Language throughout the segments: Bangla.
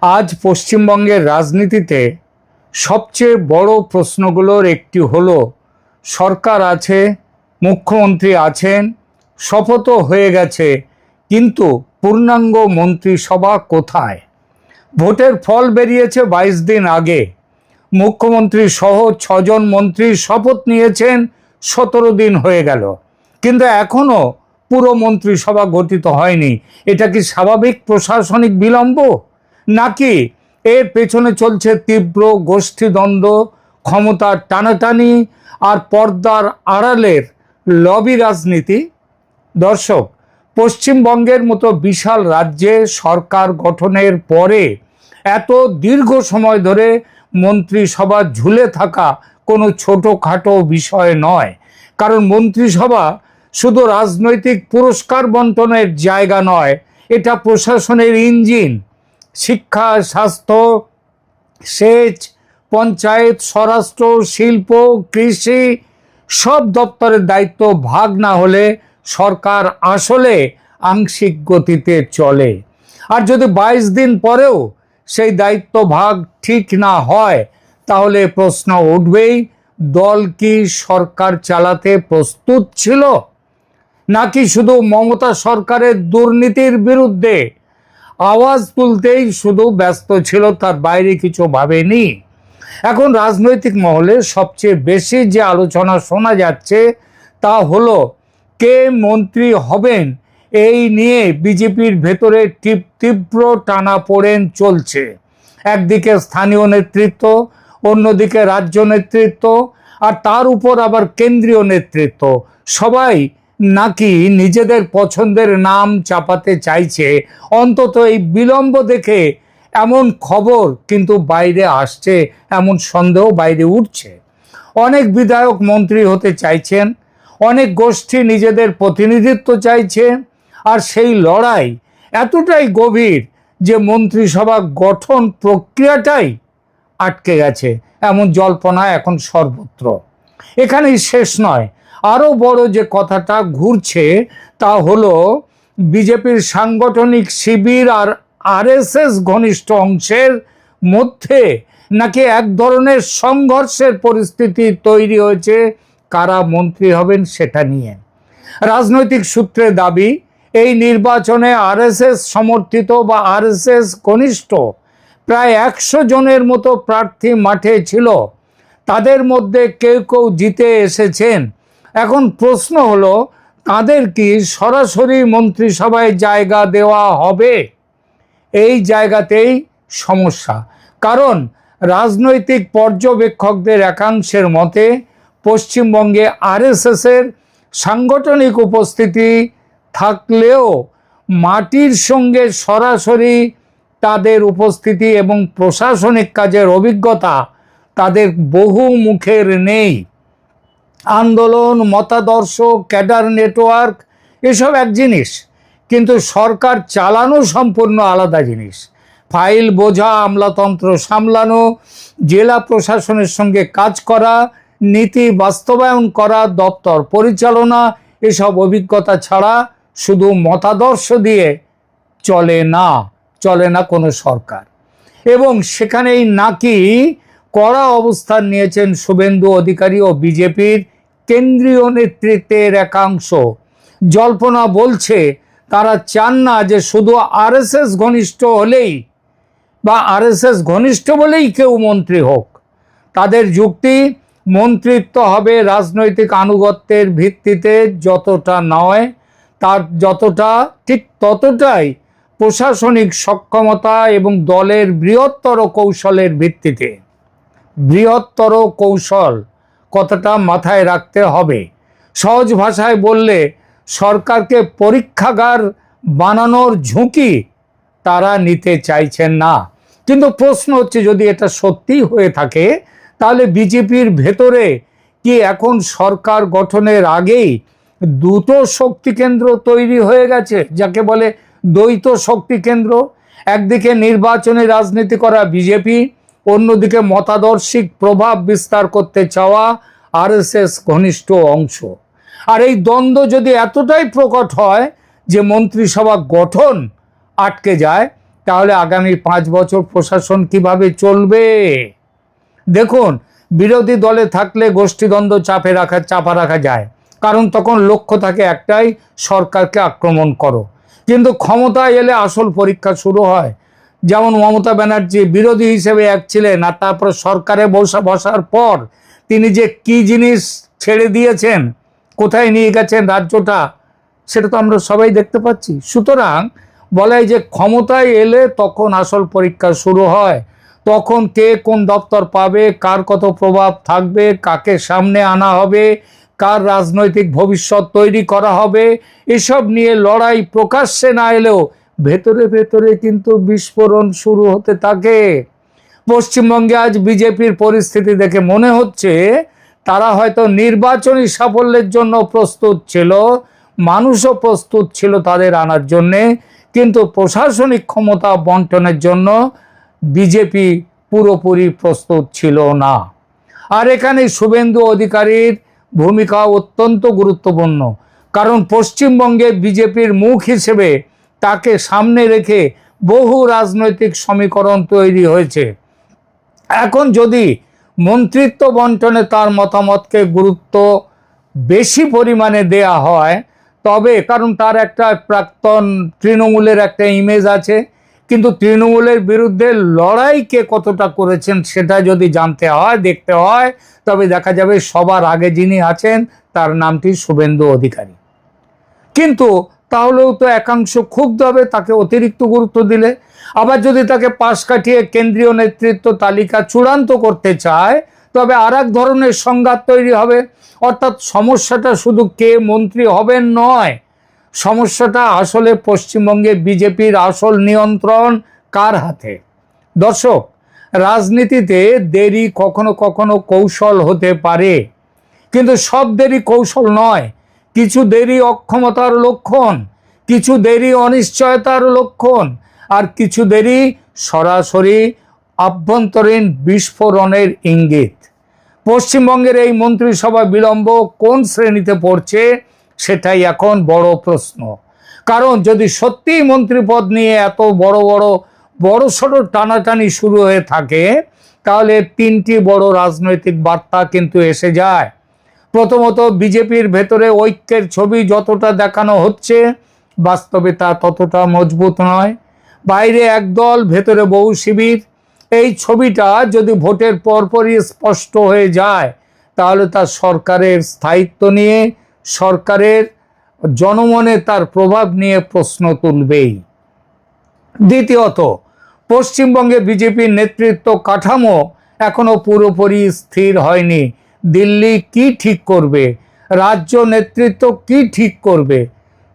আজ পশ্চিমবঙ্গের রাজনীতিতে সবচেয়ে বড় প্রশ্নগুলোর একটি হলো, সরকার আছে, মুখ্যমন্ত্রী আছেন, শপথও হয়ে গেছে, কিন্তু পূর্ণাঙ্গ মন্ত্রিসভা কোথায়? ভোটের ফল বেরিয়েছে 22 দিন আগে। মুখ্যমন্ত্রী সহ 6 জন মন্ত্রী শপথ নিয়েছেন, 17 দিন হয়ে গেল, কিন্তু এখনও পুরো মন্ত্রিসভা গঠিত হয়নি। এটা কি স্বাভাবিক প্রশাসনিক বিলম্ব, নাকি এর পেছনে চলছে তীব্র গোষ্ঠীদ্বন্দ্ব, ক্ষমতার টানাটানি আর পর্দার আড়ালের লবি রাজনীতি? দর্শক, পশ্চিমবঙ্গের মতো বিশাল রাজ্যে সরকার গঠনের পরে এত দীর্ঘ সময় ধরে মন্ত্রিসভা ঝুলে থাকা কোনো ছোটোখাটো বিষয় নয়। কারণ মন্ত্রিসভা শুধু রাজনৈতিক পুরস্কার বন্টনের জায়গা নয়, এটা প্রশাসনের ইঞ্জিন। শিক্ষা, স্বাস্থ্য, সেচ, পঞ্চায়েত, স্বরাষ্ট্র, শিল্প, কৃষি সব দপ্তরের দায়িত্ব ভাগ না হলে সরকার আসলে আংশিক গতিতে চলে। আর যদি 22 দিন পরেও সেই দায়িত্ব ভাগ ঠিক না হয়, তাহলে প্রশ্ন উঠবেই, দল কি সরকার চালাতে প্রস্তুত ছিল, নাকি শুধু মমতা সরকারের দুর্নীতির বিরুদ্ধে আওয়াজ তুলতেই শুধু ব্যস্ত ছিল, তার বাইরে কিছু ভাবেনি? এখন রাজনৈতিক মহলে সবচেয়ে বেশি যে আলোচনা শোনা যাচ্ছে তা হলো, কে মন্ত্রী হবেন এই নিয়ে বিজেপির ভেতরে তীব্র টানাপোড়েন চলছে। একদিকে স্থানীয় নেতৃত্ব, অন্যদিকে রাজ্য নেতৃত্ব, আর তার উপর আবার কেন্দ্রীয় নেতৃত্ব। সবাই নাকি নিজেদের পছন্দের নাম চাপাতে চাইছে। অন্তত এই বিলম্ব দেখে এমন খবর কিন্তু বাইরে আসছে, এমন সন্দেহ বাইরে উঠছে। অনেক বিধায়ক মন্ত্রী হতে চাইছেন, অনেক গোষ্ঠী নিজেদের প্রতিনিধিত্ব চাইছে, আর সেই লড়াই এতটাই গভীর যে মন্ত্রিসভা গঠন প্রক্রিয়াটাই আটকে গেছে, এমন জল্পনা এখন সর্বত্র। এখানেই শেষ নয়, আরও বড় যে কথাটা ঘুরছে তা হলো, বিজেপির সাংগঠনিক শিবির আর আরএসএস ঘনিষ্ঠ অংশের মধ্যে নাকি এক ধরনের সংঘর্ষের পরিস্থিতি তৈরি হয়েছে কারা মন্ত্রী হবেন সেটা নিয়ে। রাজনৈতিক সূত্রে দাবি, এই নির্বাচনে আরএসএস সমর্থিত বা আরএসএস ঘনিষ্ঠ প্রায় 100 জনের মতো প্রার্থী মাঠে ছিল, তাদের মধ্যে কেউ কেউ জিতে এসেছেন। এখন প্রশ্ন হলো, তাদের কি সরাসরি মন্ত্রিসভায় জায়গা দেওয়া হবে? এই জায়গাতেই সমস্যা। কারণ রাজনৈতিক পর্যবেক্ষকদের একাংশের মতে পশ্চিমবঙ্গে আরএসএসের সাংগঠনিক উপস্থিতি থাকলেও মাটির সঙ্গে সরাসরি তাদের উপস্থিতি এবং প্রশাসনিক কাজের অভিজ্ঞতা তাদের বহু মুখের নেই। আন্দোলন, মতাদর্শ, ক্যাডার নেটওয়ার্ক এসব এক জিনিস, কিন্তু সরকার চালানো সম্পূর্ণ আলাদা জিনিস। ফাইল বোঝা, আমলাতন্ত্র সামলানো, জেলা প্রশাসনের সঙ্গে কাজ করা, নীতি বাস্তবায়ন করা, দপ্তর পরিচালনা, এসব অভিজ্ঞতা ছাড়া শুধু মতাদর্শ দিয়ে চলে না কোনো সরকার। এবং সেখানেই নাকি কড়া অবস্থান নিয়েছেন শুভেন্দু অধিকারী ও বিজেপির কেন্দ্রীয় নেতৃত্বের একাংশ। জল্পনা বলছে, তারা চান না যে শুধু আরএসএস ঘনিষ্ঠ হলেই বা আরএসএস ঘনিষ্ঠ বলেই কেউ মন্ত্রী হোক। তাদের যুক্তি, মন্ত্রিত্ব হবে রাজনৈতিক আনুগত্যের ভিত্তিতে যতটা নয়, তার যতটা ঠিক ততটাই প্রশাসনিক সক্ষমতা এবং দলের বৃহত্তর কৌশলের ভিত্তিতে। বৃহত্তর কৌশল কথাটা মাথায় রাখতে হবে। সহজ ভাষায় বললে, সরকারকে পরীক্ষাগার বানানোর ঝুঁকি তারা নিতে চাইছেন না। কিন্তু প্রশ্ন হচ্ছে, যদি এটা সত্যি হয়ে থাকে, তাহলে বিজেপির ভেতরে কি এখন সরকার গঠনের আগেই দুটো শক্তি কেন্দ্র তৈরি হয়ে গেছে, যাকে বলে দ্বৈত শক্তি কেন্দ্র? একদিকে নির্বাচনী রাজনীতি করা বিজেপি, অন্যদিকে মতাদর্শিক প্রভাব বিস্তার করতে চাওয়া আরএসএস ঘনিষ্ঠ অংশ। আর এই দ্বন্দ্ব যদি এতটাই প্রকট হয় যে মন্ত্রিসভা গঠন আটকে যায়, তাহলে আগামী 5 বছর প্রশাসন কিভাবে চলবে? দেখুন, বিরোধী দলে থাকলে গোষ্ঠীদ্বন্দ্ব চাপা রাখা যায়, কারণ তখন লক্ষ্য থাকে একটাই, সরকারকে আক্রমণ করো। কিন্তু ক্ষমতায় এলে আসল পরীক্ষা শুরু হয়। যেমন মমতা ব্যানার্জি বিরোধী হিসেবে এক ছিলেন, আর তারপর সরকারে বসার পর তিনি যে কি জিনিস ছেড়ে দিয়েছেন, কোথায় নিয়ে গেছেন রাজ্যটা, সেটা তো আমরা সবাই দেখতে পাচ্ছি। সুতরাং বলা হয় যে ক্ষমতায় এলে তখন আসল পরীক্ষা শুরু হয়। তখন কে কোন দপ্তর পাবে, কার কত প্রভাব থাকবে, কাকে সামনে আনা হবে, কার রাজনৈতিক ভবিষ্যৎ তৈরি করা হবে, এসব নিয়ে লড়াই প্রকাশ্যে না এলেও ভেতরে ভেতরে কিন্তু বিস্ফোরণ শুরু হতে থাকে। পশ্চিমবঙ্গে আজ বিজেপির পরিস্থিতি দেখে মনে হচ্ছে তারা হয়তো নির্বাচনী সাফল্যের জন্য প্রস্তুত ছিল, মানুষও প্রস্তুত ছিল তাদের আনার জন্যে, কিন্তু প্রশাসনিক ক্ষমতা বন্টনের জন্য বিজেপি পুরোপুরি প্রস্তুত ছিল না। আর এখানে শুভেন্দু অধিকারীর ভূমিকা অত্যন্ত গুরুত্বপূর্ণ, কারণ পশ্চিমবঙ্গে বিজেপির মুখ হিসেবে তাকে সামনে রেখে বহু রাজনৈতিক সমীকরণ তৈরি হয়েছে। এখন যদি মন্ত্রিত্ব বন্টনে তার মতামতকে গুরুত্ব বেশি পরিমাণে দেয়া হয়, তবে কারণ তার একটা প্রাক্তন তৃণমূলের একটা ইমেজ আছে, কিন্তু তৃণমূলের বিরুদ্ধে লড়াই কে কতটা করেছেন সেটা যদি জানতে হয়, দেখতে হয়, তবে দেখা যাবে সবার আগে যিনি আছেন তার নামটি শুভেন্দু অধিকারী। কিন্তু তাহলেও তো একাংশ ক্ষুব্ধ হবে তাকে অতিরিক্ত গুরুত্ব দিলে। আবার যদি তাকে পাশ কাটিয়ে কেন্দ্রীয় নেতৃত্ব তালিকা চূড়ান্ত করতে চায়, তবে আর এক ধরনের সংঘাত তৈরি হবে। অর্থাৎ সমস্যাটা শুধু কে মন্ত্রী হবেন নয়, সমস্যাটা আসলে পশ্চিমবঙ্গে বিজেপির আসল নিয়ন্ত্রণ কার হাতে। দর্শক, রাজনীতিতে দেরি কখনো কখনো কৌশল হতে পারে, কিন্তু সব দেরি কৌশল নয়। কিছু দেরি অক্ষমতার লক্ষণ, কিছু দেরি অনিশ্চয়তার লক্ষণ, আর কিছু দেরি সরাসরি আভ্যন্তরীণ বিস্ফোরণের ইঙ্গিত। পশ্চিমবঙ্গের এই মন্ত্রিসভা বিলম্ব কোন শ্রেণীতে পড়ছে সেটাই এখন বড় প্রশ্ন। কারণ যদি সত্যিই মন্ত্রীপদ নিয়ে এত বড় সড়ো টানাটানি শুরু হয়ে থাকে, তাহলে 3টি বড় রাজনৈতিক বার্তা কিন্তু এসে যায়। প্রথমত, বিজেপির ভেতরে ঐক্যের ছবি যতটা দেখানো হচ্ছে, বাস্তবে তা ততটা মজবুত নয়। বাইরে একদল, ভেতরে বহু শিবির। এই ছবিটা যদি ভোটের পরপরই স্পষ্ট হয়ে যায়, তাহলে তার সরকারের স্থায়িত্ব নিয়ে, সরকারের জনমনে তার প্রভাব নিয়ে প্রশ্ন তুলবেই। দ্বিতীয়ত, পশ্চিমবঙ্গে বিজেপির নেতৃত্ব কাঠামো এখনো পুরোপুরি স্থির হয়নি। দিল্লি কি ঠিক করবে, রাজ্য নেতৃত্ব কি ঠিক করবে,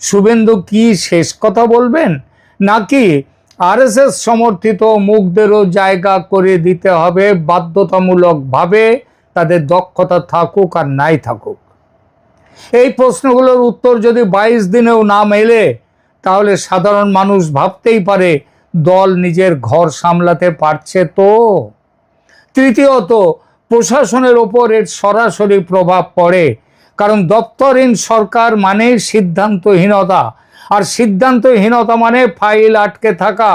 শুভেন্দু কি শেষ কথা বলবেন, নাকি আরএসএস সমর্থিত মুখদেরও জায়গা করে দিতে হবে বাধ্যতামূলকভাবে, তাদের দক্ষতা থাকুক আর নাই থাকুক। এই প্রশ্নগুলোর উত্তর যদি 22 দিনেও না মেলে, তাহলে সাধারণ মানুষ ভাবতেই পারে দল নিজের ঘর সামলাতে পারছে তো। তৃতীয়ত, প্রশাসনের ওপর এর সরাসরি প্রভাব পড়ে, কারণ দপ্তরহীন সরকার মানে সিদ্ধান্তহীনতা, আর সিদ্ধান্তহীনতা মানে ফাইল আটকে থাকা,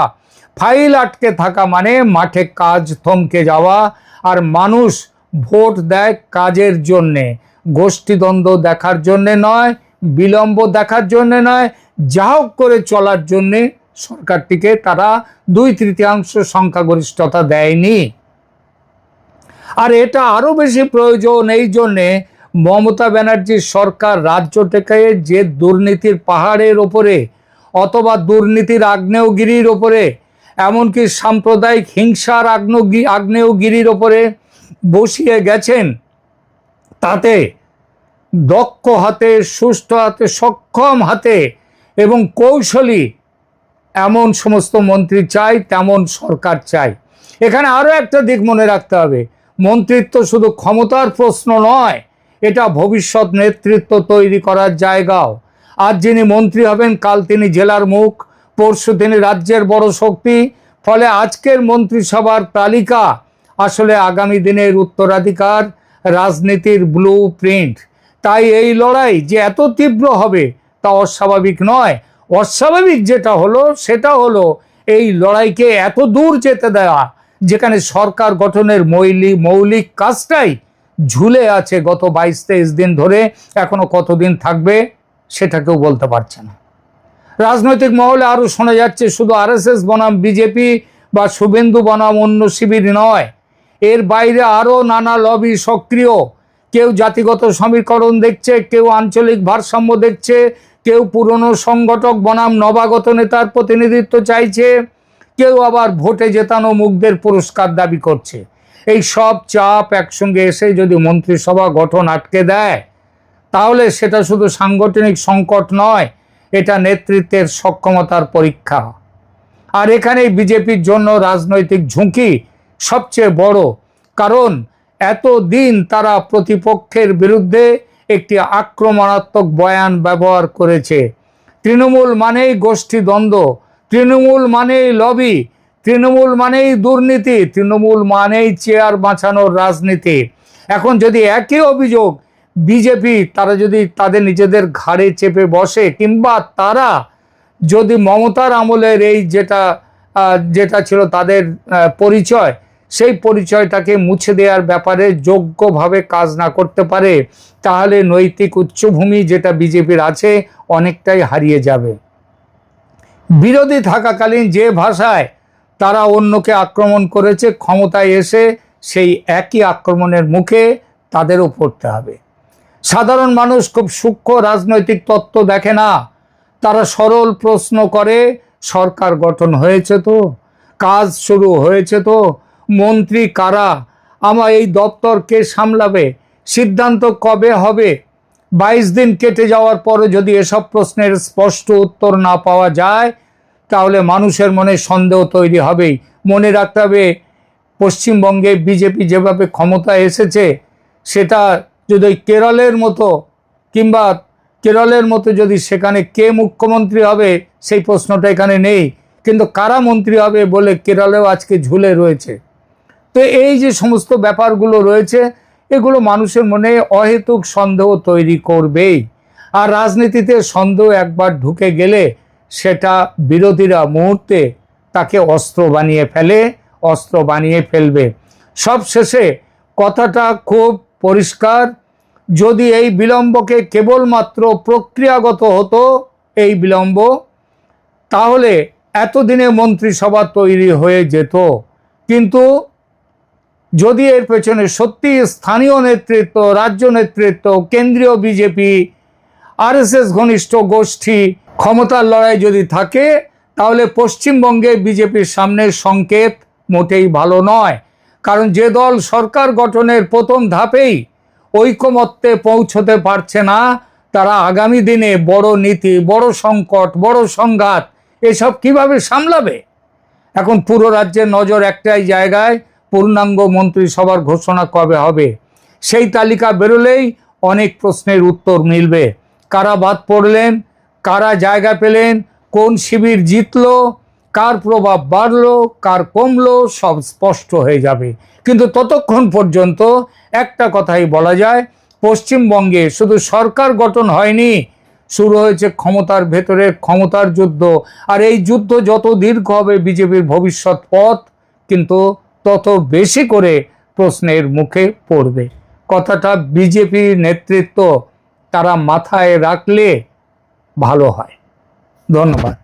ফাইল আটকে থাকা মানে মাঠে কাজ থমকে যাওয়া, আর মানুষ ভোট দেয় কাজের জন্যে, গোষ্ঠীদ্বন্দ্ব দেখার জন্যে নয়, বিলম্ব দেখার জন্যে নয়, যা হোক করে চলার জন্যে সরকারটিকে তারা 2/3 সংখ্যাগরিষ্ঠতা দেয়নি। আর এটা আরো বেশি প্রয়োজন এই জন্যে, মমতা ব্যানার্জির সরকার রাজ্যটাকে যে দুর্নীতির পাহাড়ের ওপরে অথবা দুর্নীতির আগ্নেয়গিরির ওপরে, এমনকি সাম্প্রদায়িক হিংসার আগ্নেয়গিরির ওপরে বসিয়ে গেছেন, তাতে দক্ষ হাতে, সুষ্ঠু হাতে, সক্ষম হাতে এবং কৌশলী এমন সমস্ত মন্ত্রী চাই, তেমন সরকার চাই। এখানে আরো একটা দিক মনে রাখতে হবে, মন্ত্রিত্ব শুধু ক্ষমতার প্রশ্ন নয়, এটা ভবিষ্যৎ নেতৃত্ব তৈরি করার জায়গাও। আজ যিনি মন্ত্রী হবেন, কাল তিনি জেলার মুখ, পরশু তিনি রাজ্যের বড় শক্তি। ফলে আজকের মন্ত্রিসভার তালিকা আসলে আগামী দিনের উত্তরাধিকার রাজনীতির ব্লু প্রিন্ট। তাই এই লড়াই যে এত তীব্র হবে তা অস্বাভাবিক নয়। অস্বাভাবিক যেটা হলো সেটা হলো এই লড়াইকে এত দূর যেতে দেওয়া, যেখানে সরকার গঠনের মৌলিক কাজটাই ঝুলে আছে গত 22-23 দিন ধরে, এখনো কতদিন থাকবে সেটা কেউ বলতে পারছে না। রাজনৈতিক মহলে আরো শোনা যাচ্ছে শুধু আরএসএস বনাম বিজেপি বা শুভেন্দু বনাম অন্য শিবির নয়, এর বাইরে আরো নানা লবি সক্রিয়। কেউ জাতিগত সমীকরণ দেখছে, কেউ আঞ্চলিক ভারসাম্য দেখছে, কেউ পুরনো সংগঠক বনাম নবাগত নেতার প্রতিনিধিত্ব চাইছে, কেউ আবার ভোটে জেতানো মুখদের পুরস্কার দাবি করছে। এই সব চাপ একসঙ্গে এসে যদি মন্ত্রিসভা গঠন আটকে দেয়, তাহলে সেটা শুধু সাংগঠনিক সংকট নয়, এটা নেতৃত্বের সক্ষমতার পরীক্ষা। আর এখানেই বিজেপির জন্য রাজনৈতিক ঝুঁকি সবচেয়ে বড়, কারণ এতদিন তারা প্রতিপক্ষের বিরুদ্ধে একটি আক্রমণাত্মক বয়ান ব্যবহার করেছে। তৃণমূল মানেই গোষ্ঠীদ্বন্দ্ব, তৃণমূল মানেই লবি, তৃণমূল মানেই দুর্নীতি, তৃণমূল মানেই চেয়ার বাঁচানোর রাজনীতি। এখন যদি একই অভিযোগ বিজেপি তারা যদি তাদের নিজেদের ঘাড়ে চেপে বসে, কিংবা তারা যদি মমতার আমলের এই যেটা ছিল তাদের পরিচয়, সেই পরিচয়টাকে মুছে দেওয়ার ব্যাপারে যোগ্যভাবে কাজ না করতে পারে, তাহলে নৈতিক উচ্চভূমি যেটা বিজেপির আছে অনেকটাই হারিয়ে যাবে। বিরোধী থাকাকালীন যে ভাষায় তারা অন্যকে আক্রমণ করেছে, ক্ষমতায় এসে সেই একই আক্রমণের মুখে তাদেরও পড়তে হবে। সাধারণ মানুষ খুব সূক্ষ্ম রাজনৈতিক তত্ত্ব দেখে না, তারা সরল প্রশ্ন করে, সরকার গঠন হয়েছে তো, কাজ শুরু হয়েছে তো, মন্ত্রী কারা, আমার এই দপ্তর কে সামলাবে, সিদ্ধান্ত কবে হবে। 22 দিন কেটে যাওয়ার পরে যদি এসব প্রশ্নের স্পষ্ট উত্তর না পাওয়া যায়, তাহলে মানুষের মনে সন্দেহ তৈরি হবেই। মনে রাখতে হবে, পশ্চিমবঙ্গে বিজেপি যেভাবে ক্ষমতায় এসেছে, সেটা যদি কেরলের মতো, কিংবা কেরলের মতো যদি সেখানে কে মুখ্যমন্ত্রী হবে সেই প্রশ্নটা এখানে নেই, কিন্তু কারা মন্ত্রী হবে বলে কেরলেও আজকে ঝুলে রয়েছে। তো এই যে সমস্ত ব্যাপারগুলো রয়েছে, এগুলো মানুষের মনে অহেতুক সন্দেহ তৈরি করবেই। আর রাজনীতিতে সন্দেহ একবার ঢুকে গেলে সেটা বিরোধীরা মুহূর্তে তাকে অস্ত্র বানিয়ে ফেলবে। সবশেষে কথাটা খুব পরিষ্কার, যদি এই বিলম্বকে কেবলমাত্র প্রক্রিয়াগত হতো এই বিলম্ব, তাহলে এতদিনে মন্ত্রিসভা তৈরি হয়ে যেত। কিন্তু যদি এর পেছনে সত্যি স্থানীয় নেতৃত্ব, রাজ্য নেতৃত্ব, কেন্দ্রীয় বিজেপি, আরএসএস ঘনিষ্ঠ গোষ্ঠী ক্ষমতার লড়াই যদি থাকে, তাহলে পশ্চিমবঙ্গে বিজেপির সামনে সংকেত মোটেই ভালো নয়। কারণ যে দল সরকার গঠনের প্রথম ধাপেই ঐকমত্যে পৌঁছতে পারছে না, তারা আগামী দিনে বড় নীতি, বড় সংকট, বড় সংঘাত এসব কিভাবে সামলাবে। এখন পুরো রাজ্যের নজর একটাই জায়গায়, পূর্ণাঙ্গ মন্ত্রিসভার ঘোষণা কবে হবে। সেই তালিকা বেরোলেই অনেক প্রশ্নের উত্তর মিলবে। কারা বাদ পড়লেন, কারা জায়গা পেলেন, কোন শিবির জিতলো, কার প্রভাব বাড়লো, কার কমলো, সব স্পষ্ট হয়ে যাবে। কিন্তু ততক্ষণ পর্যন্ত একটা কথাই বলা যায়, পশ্চিমবঙ্গে শুধু সরকার গঠন হয়নি, শুরু হয়েছে ক্ষমতার ভেতরে ক্ষমতার যুদ্ধ। আর এই যুদ্ধ যত দীর্ঘ হবে, বিজেপির ভবিষ্যৎ পথ কিন্তু তত বেশি করে প্রশ্নের মুখে পড়বে। কথাটা বিজেপির নেতৃত্ব তারা মাথায় রাখলে ভালো হয়। ধন্যবাদ।